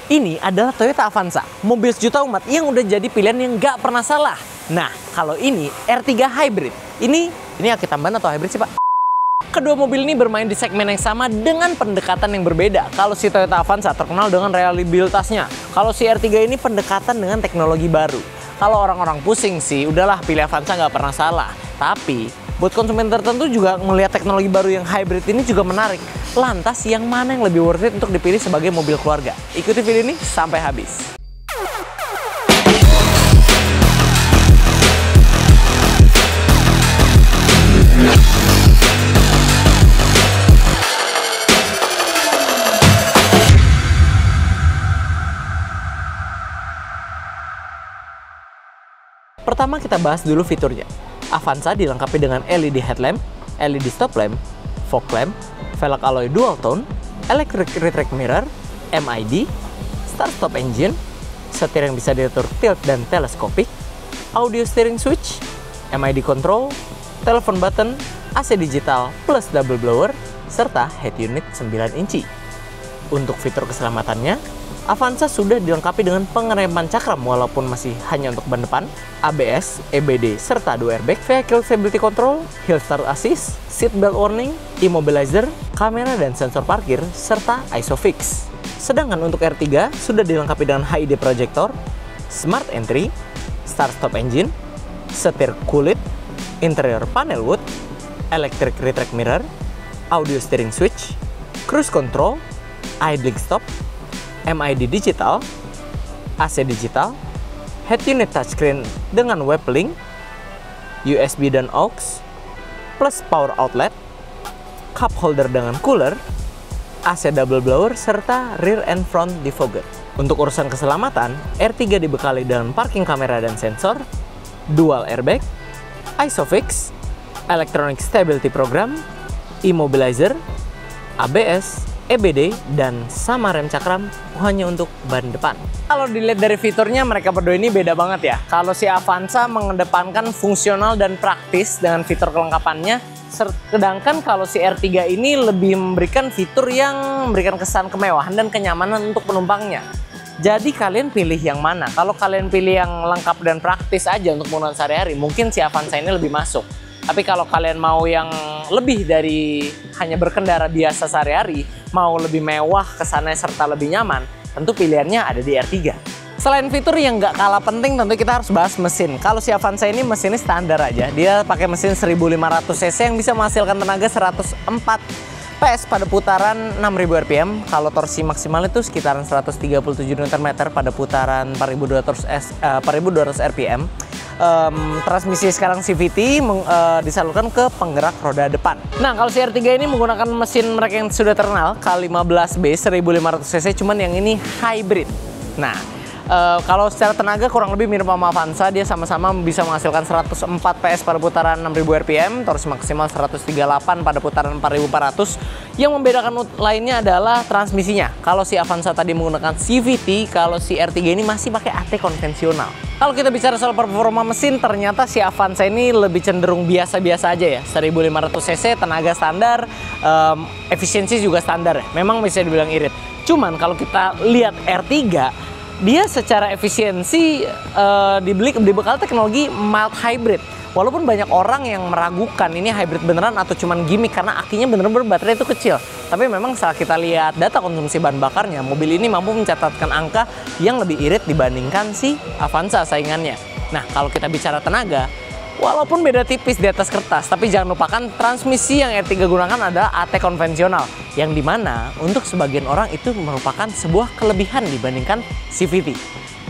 Ini adalah Toyota Avanza, mobil sejuta umat yang udah jadi pilihan yang nggak pernah salah. Nah, kalau ini R3 Hybrid. Ini aki tambahan atau hybrid sih, Pak? Kedua mobil ini bermain di segmen yang sama dengan pendekatan yang berbeda. Kalau si Toyota Avanza terkenal dengan reliabilitasnya. Kalau si R3 ini pendekatan dengan teknologi baru. Kalau orang-orang pusing sih, udahlah pilih Avanza nggak pernah salah. Tapi, buat konsumen tertentu juga melihat teknologi baru yang hybrid ini juga menarik. Lantas, yang mana yang lebih worth it untuk dipilih sebagai mobil keluarga? Ikuti video ini sampai habis. Pertama kita bahas dulu fiturnya. Avanza dilengkapi dengan LED headlamp, LED stop lamp, fog lamp, velg alloy dual tone, electric retract mirror, MID, start stop engine, setir yang bisa diatur tilt dan teleskopik, audio steering switch, MID control, telepon button, AC digital plus double blower, serta head unit 9 inci. Untuk fitur keselamatannya, Avanza sudah dilengkapi dengan pengereman cakram walaupun masih hanya untuk ban depan, ABS, EBD, serta 2 airbag, vehicle stability control, hill start assist, seat belt warning, immobilizer, kamera dan sensor parkir, serta ISOFIX. Sedangkan untuk R3 sudah dilengkapi dengan HID projector, smart entry, start stop engine, setir kulit, interior panel wood, electric retract mirror, audio steering switch, cruise control, idling stop, MID digital, AC digital, head unit touchscreen dengan web link, USB dan aux, plus power outlet, cup holder dengan cooler, AC double blower, serta rear and front defogger. Untuk urusan keselamatan, R3 dibekali dengan parking kamera dan sensor, dual airbag, ISOFIX, electronic stability program, immobilizer, ABS, EBD, dan sama rem cakram hanya untuk ban depan. Kalau dilihat dari fiturnya, mereka berdua ini beda banget ya. Kalau si Avanza mengedepankan fungsional dan praktis dengan fitur kelengkapannya, sedangkan kalau si R3 ini lebih memberikan fitur yang memberikan kesan kemewahan dan kenyamanan untuk penumpangnya. Jadi kalian pilih yang mana? Kalau kalian pilih yang lengkap dan praktis aja untuk penggunaan sehari-hari, mungkin si Avanza ini lebih masuk. Tapi kalau kalian mau yang lebih dari hanya berkendara biasa sehari-hari, mau lebih mewah kesannya serta lebih nyaman, tentu pilihannya ada di R3. Selain fitur yang nggak kalah penting, tentu kita harus bahas mesin. Kalau si Avanza ini mesinnya standar aja. Dia pakai mesin 1500 cc yang bisa menghasilkan tenaga 104 PS pada putaran 6000 rpm. Kalau torsi maksimal itu sekitaran 137 Nm pada putaran 4200 rpm. Transmisi sekarang CVT disalurkan ke penggerak roda depan. Nah, kalau si R3 ini menggunakan mesin mereka yang sudah terkenal K15B 1500 cc, cuman yang ini hybrid. Nah, kalau secara tenaga kurang lebih mirip sama Avanza, dia sama-sama bisa menghasilkan 104 PS pada putaran 6000 rpm, torsi maksimal 138 pada putaran 4400. Yang membedakan lainnya adalah transmisinya. Kalau si Avanza tadi menggunakan CVT, kalau si R3 ini masih pakai AT konvensional. Kalau kita bicara soal performa mesin, ternyata si Avanza ini lebih cenderung biasa-biasa aja ya. 1500 cc, tenaga standar, efisiensi juga standar ya. Memang bisa dibilang irit. Cuman kalau kita lihat R3, dia secara efisiensi dibekal teknologi mild hybrid. Walaupun banyak orang yang meragukan ini hybrid beneran atau cuman gimmick karena akinya bener-bener baterai itu kecil. Tapi memang saat kita lihat data konsumsi bahan bakarnya, mobil ini mampu mencatatkan angka yang lebih irit dibandingkan si Avanza saingannya. Nah, kalau kita bicara tenaga, walaupun beda tipis di atas kertas, tapi jangan lupakan transmisi yang R3 gunakan adalah AT konvensional, yang dimana untuk sebagian orang itu merupakan sebuah kelebihan dibandingkan CVT.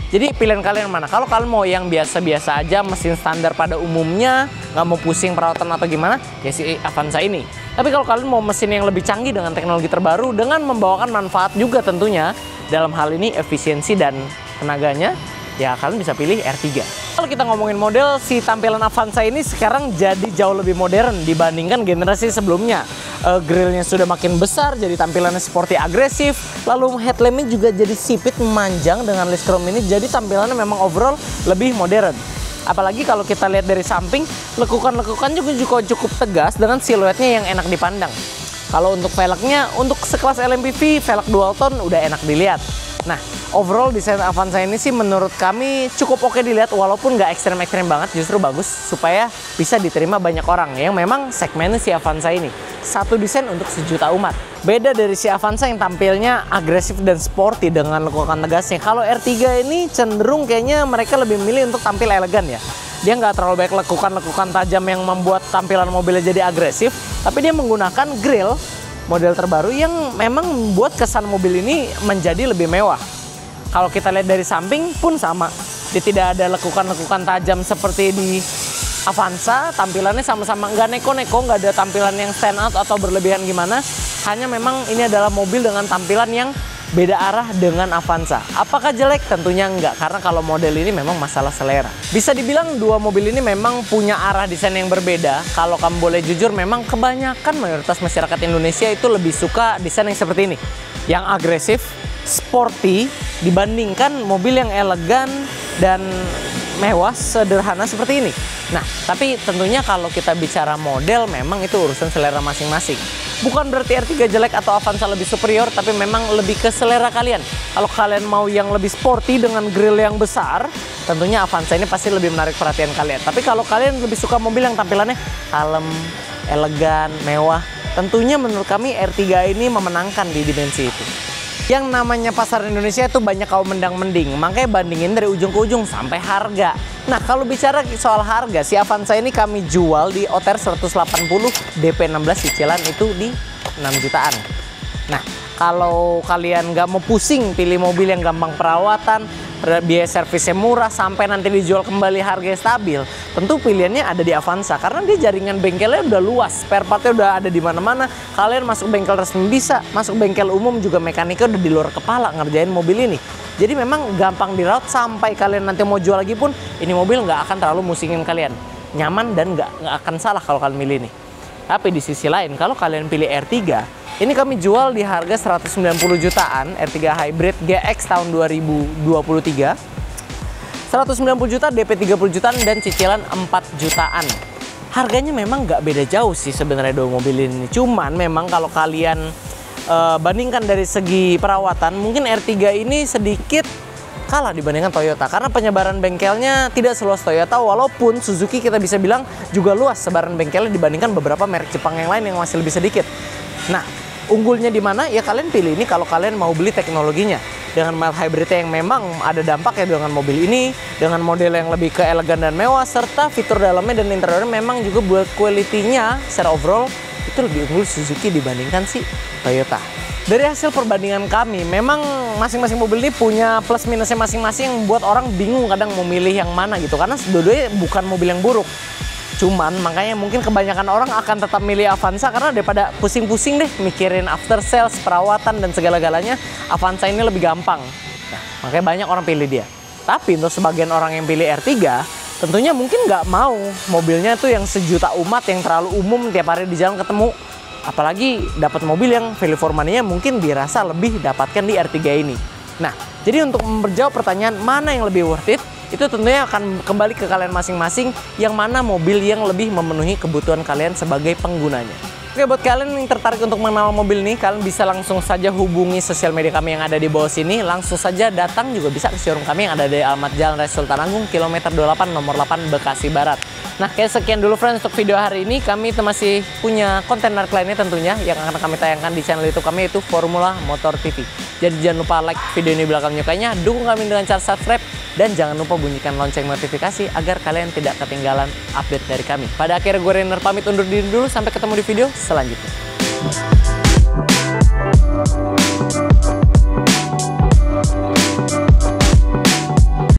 Jadi pilihan kalian mana? Kalau kalian mau yang biasa-biasa aja, mesin standar pada umumnya, nggak mau pusing perawatan atau gimana, ya si Avanza ini. Tapi kalau kalian mau mesin yang lebih canggih dengan teknologi terbaru, dengan membawakan manfaat juga tentunya, dalam hal ini efisiensi dan tenaganya, ya kalian bisa pilih R3. Kalau kita ngomongin model, si tampilan Avanza ini sekarang jadi jauh lebih modern dibandingkan generasi sebelumnya. Grillnya sudah makin besar, jadi tampilannya sporty agresif. Lalu headlampnya juga jadi sipit memanjang dengan list chrome ini, jadi tampilannya memang overall lebih modern. Apalagi kalau kita lihat dari samping, lekukan-lekukan juga cukup tegas dengan siluetnya yang enak dipandang. Kalau untuk velgnya, untuk sekelas LMPV, velg dual tone udah enak dilihat. Nah, overall desain Avanza ini sih menurut kami cukup oke dilihat, walaupun nggak ekstrem-ekstrem banget, justru bagus supaya bisa diterima banyak orang yang memang segmennya si Avanza ini. Satu desain untuk sejuta umat. Beda dari si Avanza yang tampilnya agresif dan sporty dengan lekukan tegasnya. Kalau R3 ini cenderung kayaknya mereka lebih memilih untuk tampil elegan ya. Dia nggak terlalu banyak lekukan-lekukan tajam yang membuat tampilan mobilnya jadi agresif, tapi dia menggunakan grill model terbaru yang memang membuat kesan mobil ini menjadi lebih mewah. Kalau kita lihat dari samping pun sama. Dia tidak ada lekukan-lekukan tajam seperti di Avanza. Tampilannya sama-sama nggak neko-neko, nggak ada tampilan yang stand out atau berlebihan gimana. Hanya memang ini adalah mobil dengan tampilan yang beda arah dengan Avanza. Apakah jelek? Tentunya enggak, karena kalau model ini memang masalah selera. Bisa dibilang dua mobil ini memang punya arah desain yang berbeda. Kalau kamu boleh jujur, memang kebanyakan mayoritas masyarakat Indonesia itu lebih suka desain yang seperti ini. Yang agresif, sporty, dibandingkan mobil yang elegan dan mewah, sederhana seperti ini. Nah, tapi tentunya kalau kita bicara model, memang itu urusan selera masing-masing. Bukan berarti R3 jelek atau Avanza lebih superior, tapi memang lebih ke selera kalian. Kalau kalian mau yang lebih sporty dengan grill yang besar, tentunya Avanza ini pasti lebih menarik perhatian kalian. Tapi kalau kalian lebih suka mobil yang tampilannya kalem, elegan, mewah, tentunya menurut kami R3 ini memenangkan di dimensi itu. Yang namanya pasar Indonesia itu banyak kaum mendang-mending, makanya bandingin dari ujung ke ujung sampai harga. Nah, kalau bicara soal harga, si Avanza ini kami jual di OTR 180, DP 16, cicilan itu di 6 jutaan. Nah, kalau kalian nggak mau pusing pilih mobil yang gampang perawatan, biaya servisnya murah, sampai nanti dijual kembali harganya stabil, tentu pilihannya ada di Avanza karena dia jaringan bengkelnya udah luas, spare partnya udah ada di mana-mana. Kalian masuk bengkel resmi bisa, masuk bengkel umum juga mekaniknya udah di luar kepala ngerjain mobil ini. Jadi memang gampang dirawat, sampai kalian nanti mau jual lagi pun ini mobil nggak akan terlalu musingin kalian, nyaman dan nggak akan salah kalau kalian milih ini. Tapi di sisi lain, kalau kalian pilih R3, ini kami jual di harga 190 jutaan, R3 Hybrid GX tahun 2023. 190 juta, DP 30 jutaan, dan cicilan 4 jutaan. Harganya memang nggak beda jauh sih sebenarnya dua mobil ini. Cuman memang kalau kalian bandingkan dari segi perawatan, mungkin R3 ini sedikit kalah dibandingkan Toyota. Karena penyebaran bengkelnya tidak seluas Toyota, walaupun Suzuki kita bisa bilang juga luas sebaran bengkelnya dibandingkan beberapa merek Jepang yang lain yang masih lebih sedikit. Nah, unggulnya di mana? Ya kalian pilih ini kalau kalian mau beli teknologinya. Dengan mild hybrid yang memang ada dampaknya dengan mobil ini, dengan model yang lebih ke elegan dan mewah, serta fitur dalamnya dan interiornya memang juga buat quality-nya secara overall itu lebih unggul Suzuki dibandingkan si Toyota. Dari hasil perbandingan kami, memang masing-masing mobil ini punya plus minusnya masing-masing yang membuat orang bingung kadang mau milih yang mana gitu. Karena dua-duanya bukan mobil yang buruk. Cuman makanya mungkin kebanyakan orang akan tetap milih Avanza karena daripada pusing-pusing deh mikirin after sales, perawatan, dan segala-galanya, Avanza ini lebih gampang. Nah, makanya banyak orang pilih dia. Tapi untuk sebagian orang yang pilih R3, tentunya mungkin nggak mau mobilnya tuh yang sejuta umat, yang terlalu umum tiap hari di jalan ketemu. Apalagi dapat mobil yang value for money-nya mungkin dirasa lebih dapatkan di R3 ini. Nah, jadi untuk menjawab pertanyaan mana yang lebih worth it, itu tentunya akan kembali ke kalian masing-masing, yang mana mobil yang lebih memenuhi kebutuhan kalian sebagai penggunanya. Oke, buat kalian yang tertarik untuk mengenal mobil ini, kalian bisa langsung saja hubungi sosial media kami yang ada di bawah sini. Langsung saja datang juga bisa ke showroom kami yang ada di alamat Jalan Raya Sultan Agung, kilometer 28, nomor 8, Bekasi Barat. Nah, kayak sekian dulu friends untuk video hari ini. Kami masih punya konten menarik lainnya tentunya yang akan kami tayangkan di channel YouTube kami, yaitu Formula Motor TV. Jadi jangan lupa like video ini bila kalian menyukainya, dukung kami dengan cara subscribe, dan jangan lupa bunyikan lonceng notifikasi agar kalian tidak ketinggalan update dari kami. Pada akhirnya gue Rainer pamit undur diri dulu, sampai ketemu di video selanjutnya.